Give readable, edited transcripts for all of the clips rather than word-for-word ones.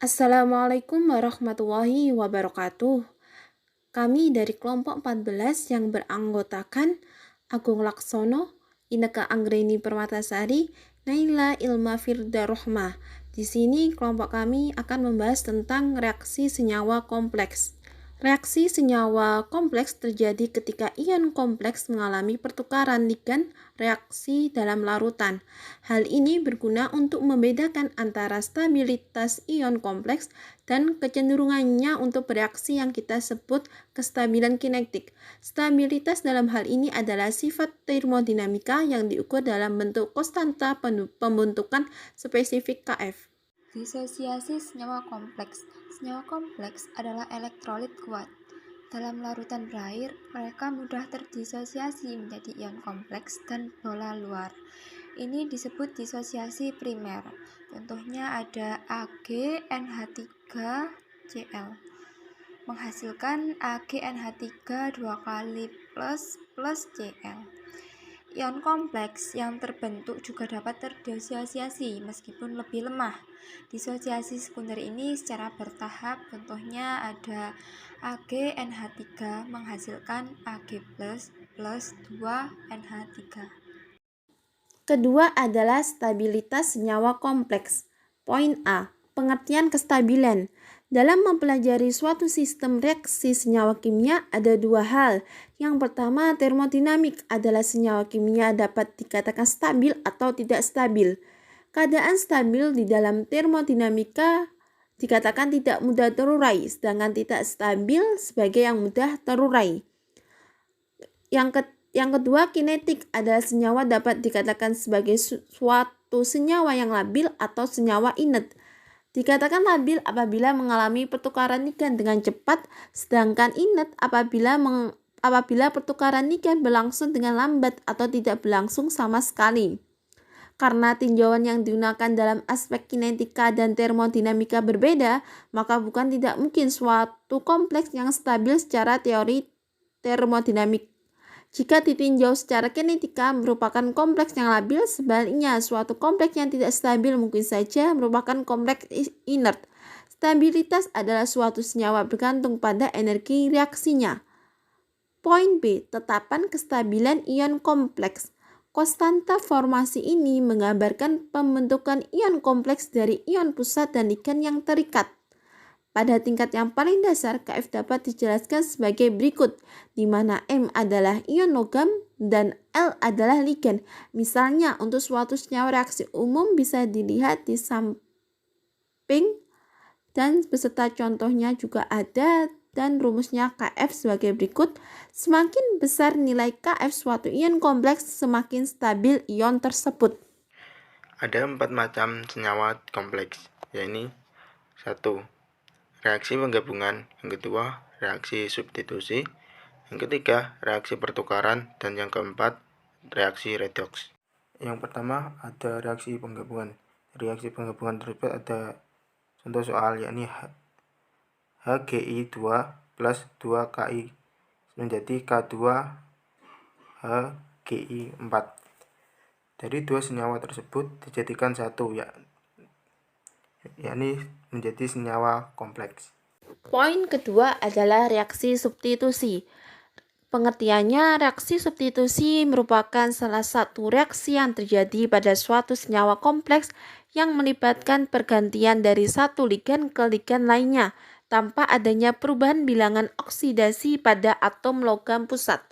Assalamualaikum warahmatullahi wabarakatuh. Kami dari kelompok 14 yang beranggotakan Agung Laksono, Ineka Anggreni Permatasari, Naila Ilma Firda Rohmah. Di sini kelompok kami akan membahas tentang reaksi senyawa kompleks. Reaksi senyawa kompleks terjadi ketika ion kompleks mengalami pertukaran ligan reaksi dalam larutan. Hal ini berguna untuk membedakan antara stabilitas ion kompleks dan kecenderungannya untuk bereaksi yang kita sebut kestabilan kinetik. Stabilitas dalam hal ini adalah sifat termodinamika yang diukur dalam bentuk konstanta pembentukan spesifik Kf. Disosiasi senyawa kompleks. Senyawa kompleks adalah elektrolit kuat. Dalam larutan berair, mereka mudah terdisosiasi menjadi ion kompleks dan bola luar. Ini disebut disosiasi primer. Contohnya ada AgNH3Cl menghasilkan AgNH3 2 kali plus Cl. Ion kompleks yang terbentuk juga dapat terdisosiasi meskipun lebih lemah. Disosiasi sekunder ini secara bertahap, contohnya ada AgNH3 menghasilkan Ag+ plus 2NH3. Kedua adalah stabilitas senyawa kompleks. Poin A. Pengertian kestabilan. Dalam mempelajari suatu sistem reaksi senyawa kimia ada dua hal. Yang pertama, termodinamik adalah senyawa kimia dapat dikatakan stabil atau tidak stabil. Keadaan stabil di dalam termodinamika dikatakan tidak mudah terurai, sedangkan tidak stabil sebagai yang mudah terurai. Yang kedua, kinetik adalah senyawa dapat dikatakan sebagai suatu senyawa yang labil atau senyawa inert. Dikatakan labil apabila mengalami pertukaran ligan dengan cepat, sedangkan inert apabila pertukaran ligan berlangsung dengan lambat atau tidak berlangsung sama sekali. Karena tinjauan yang digunakan dalam aspek kinetika dan termodinamika berbeda, maka bukan tidak mungkin suatu kompleks yang stabil secara teori termodinamik jika ditinjau secara kinetika merupakan kompleks yang labil. Sebaliknya, suatu kompleks yang tidak stabil mungkin saja merupakan kompleks inert. Stabilitas adalah suatu senyawa bergantung pada energi reaksinya. Poin B. Tetapan kestabilan ion kompleks. Konstanta formasi ini menggambarkan pembentukan ion kompleks dari ion pusat dan ligan yang terikat. Pada tingkat yang paling dasar, Kf dapat dijelaskan sebagai berikut, di mana M adalah ion logam dan L adalah ligan. Misalnya, untuk suatu senyawa reaksi umum bisa dilihat di samping dan beserta contohnya juga ada, dan rumusnya Kf sebagai berikut. Semakin besar nilai Kf suatu ion kompleks, semakin stabil ion tersebut. Ada 4 macam senyawa kompleks, yaitu 1. Reaksi penggabungan, yang kedua reaksi substitusi, yang ketiga reaksi pertukaran, dan yang keempat reaksi redoks. Yang pertama ada reaksi penggabungan. Reaksi penggabungan tersebut ada contoh soal, yakni HGI2 plus 2KI menjadi K2HGI4. Dari dua senyawa tersebut dijadikan satu, yakni menjadi senyawa kompleks. Poin kedua adalah reaksi substitusi. Pengertiannya, reaksi substitusi merupakan salah satu reaksi yang terjadi pada suatu senyawa kompleks yang melibatkan pergantian dari satu ligan ke ligan lainnya tanpa adanya perubahan bilangan oksidasi pada atom logam pusat.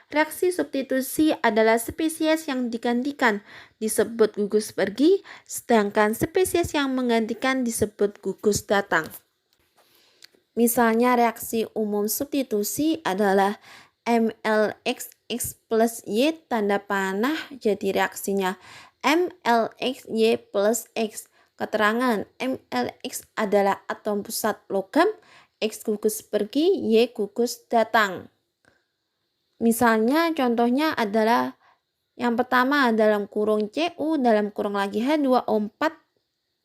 Reaksi substitusi adalah spesies yang digantikan disebut gugus pergi, sedangkan spesies yang menggantikan disebut gugus datang. Misalnya reaksi umum substitusi adalah MlXX plus Y tanda panah, jadi reaksinya MlXY plus X. Keterangan MlX adalah atom pusat logam, X gugus pergi, Y gugus datang. Misalnya contohnya adalah yang pertama dalam kurung Cu dalam kurung lagi H2O4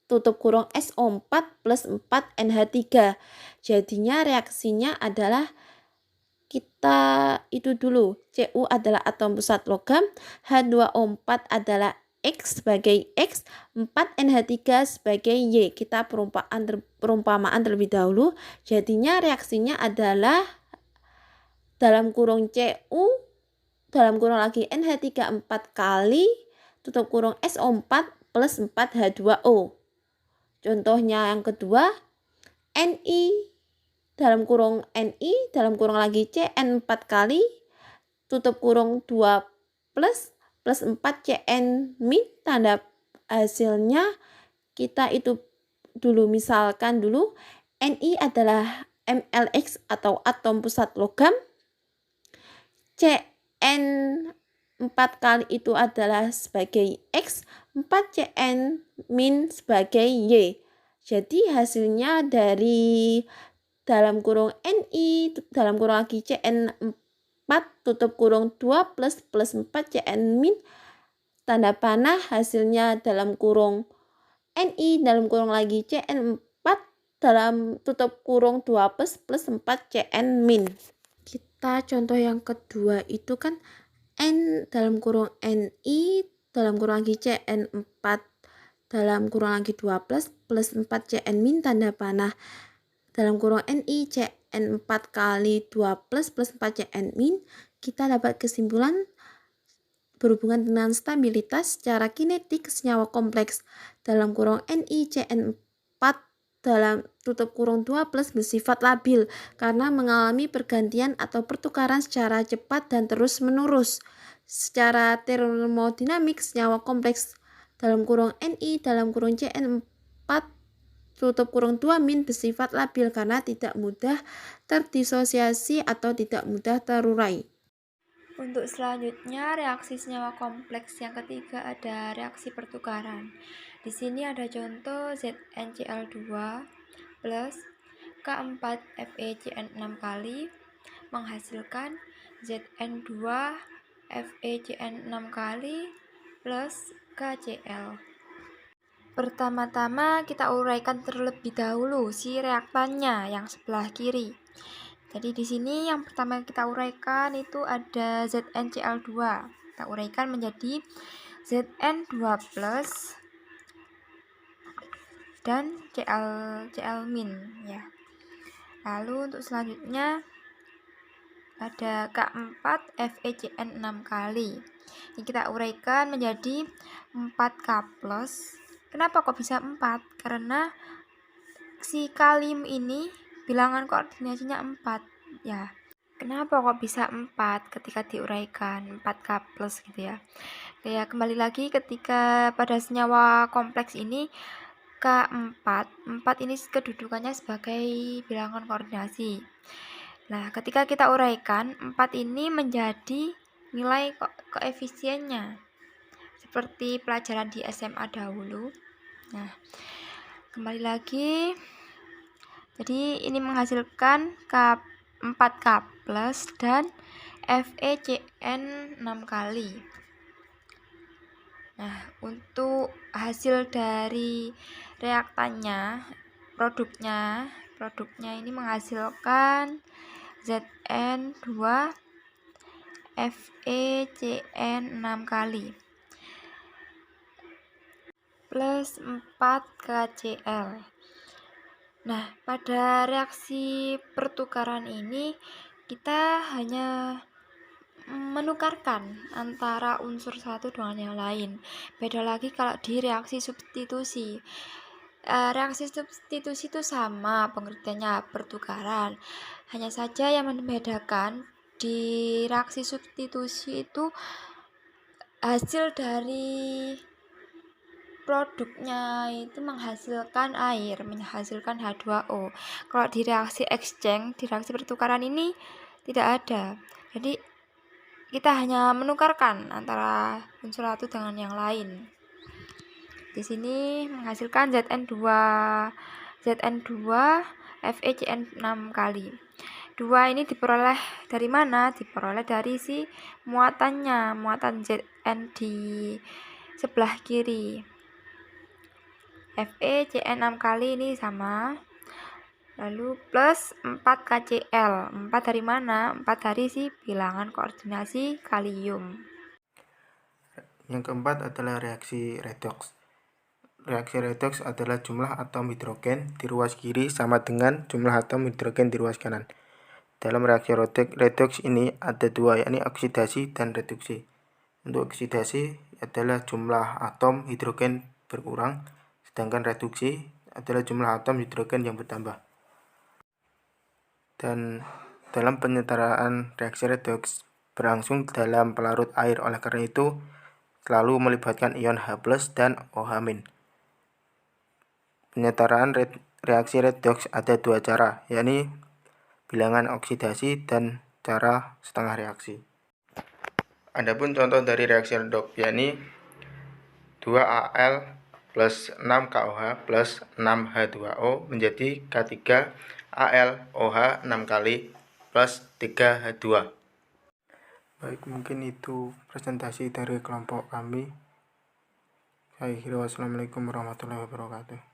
tutup kurung SO4 plus 4 NH3. Jadinya reaksinya adalah kita itu dulu, Cu adalah atom pusat logam, H2O4 adalah X sebagai X, 4NH3 sebagai Y. Kita perumpamaan terlebih dahulu. Jadinya reaksinya adalah dalam kurung Cu dalam kurung lagi NH3 4 kali tutup kurung SO4 plus 4H2O. Contohnya yang kedua, Ni dalam kurung dalam kurung lagi Cn 4 kali tutup kurung 2 plus 4 Cn min. Tanda hasilnya kita itu dulu, misalkan dulu Ni adalah MLX atau atom pusat logam, Cn 4 kali itu adalah sebagai X, 4 Cn min sebagai Y. Jadi hasilnya dari dalam kurung Ni dalam kurung lagi Cn 4 tutup kurung 2 plus 4 Cn min tanda panah, hasilnya dalam kurung Ni dalam kurung lagi Cn 4 dalam tutup kurung 2 plus 4 Cn min. Kita contoh yang kedua itu kan N dalam kurung Ni dalam kurung lagi Cn 4 dalam kurung lagi 2 plus 4 Cn min tanda panah dalam kurung Ni Cn 4 kali 2 plus 4 Cn min. Kita dapat kesimpulan berhubungan dengan stabilitas secara kinetik senyawa kompleks dalam kurung Ni Cn 4 dalam tutup kurung 2 plus bersifat labil karena mengalami pergantian atau pertukaran secara cepat dan terus menerus. Secara termodinamik senyawa kompleks dalam kurung Ni dalam kurung Cn 4 tutup kurung 2 min bersifat labil karena tidak mudah terdisosiasi atau tidak mudah terurai. Untuk selanjutnya, reaksi senyawa kompleks yang ketiga ada reaksi pertukaran. Di sini ada contoh ZnCl2 plus K4FeCN6 kali menghasilkan Zn2FeCN6 kali plus KCl. Pertama-tama kita uraikan terlebih dahulu si reaktannya yang sebelah kiri. Jadi di sini yang pertama kita uraikan itu ada ZnCl2. Kita uraikan menjadi Zn2 plus dan Cl min ya. Lalu untuk selanjutnya ada K4FeCN6 kali. Ini kita uraikan menjadi 4K plus. Kenapa kok bisa 4? Karena si kalium ini bilangan koordinasinya 4 ya. Kenapa kok bisa 4 ketika diuraikan 4K plus gitu ya. Ya kembali lagi ketika pada senyawa kompleks ini K4 ini kedudukannya sebagai bilangan koordinasi. Nah, ketika kita uraikan 4 ini menjadi nilai koefisiennya seperti pelajaran di SMA dahulu. Nah, kembali lagi. Jadi ini menghasilkan 4K plus dan FeCN 6 kali. Nah, untuk hasil dari reaktannya, produknya ini menghasilkan Zn2 FeCN 6 kali plus 4 KCl. Nah, pada reaksi pertukaran ini kita hanya menukarkan antara unsur satu dengan yang lain. Beda lagi kalau di reaksi substitusi. Reaksi substitusi itu sama pengertiannya pertukaran. Hanya saja yang membedakan di reaksi substitusi itu hasil dari produknya itu menghasilkan air, menghasilkan H2O. Kalau di reaksi exchange, di reaksi pertukaran ini tidak ada. Jadi kita hanya menukarkan antara unsur satu dengan yang lain. Di sini menghasilkan Zn2 FeCN 6 kali. 2 ini diperoleh dari mana? Diperoleh dari si muatan Zn di sebelah kiri. FeCN 6 kali ini sama. Lalu plus 4 KCl. 4 dari mana? 4 dari si bilangan koordinasi kalium. Yang keempat adalah reaksi redoks. Reaksi redoks adalah jumlah atom hidrogen di ruas kiri sama dengan jumlah atom hidrogen di ruas kanan. Dalam reaksi redoks ini ada dua, yakni oksidasi dan reduksi. Untuk oksidasi adalah jumlah atom hidrogen berkurang, sedangkan reduksi adalah jumlah atom hidrogen yang bertambah. Dan dalam penyetaraan reaksi redoks berlangsung dalam pelarut air, oleh karena itu selalu melibatkan ion H+ dan OH-. Penyetaraan reaksi redoks ada dua cara, yakni bilangan oksidasi dan cara setengah reaksi. Adapun contoh dari reaksi redoks yakni 2Al plus 6KOH plus 6H2O menjadi K3AlOH 6 kali plus 3H2. Baik, mungkin itu presentasi dari kelompok kami. Saya kira wassalamualaikum warahmatullahi wabarakatuh.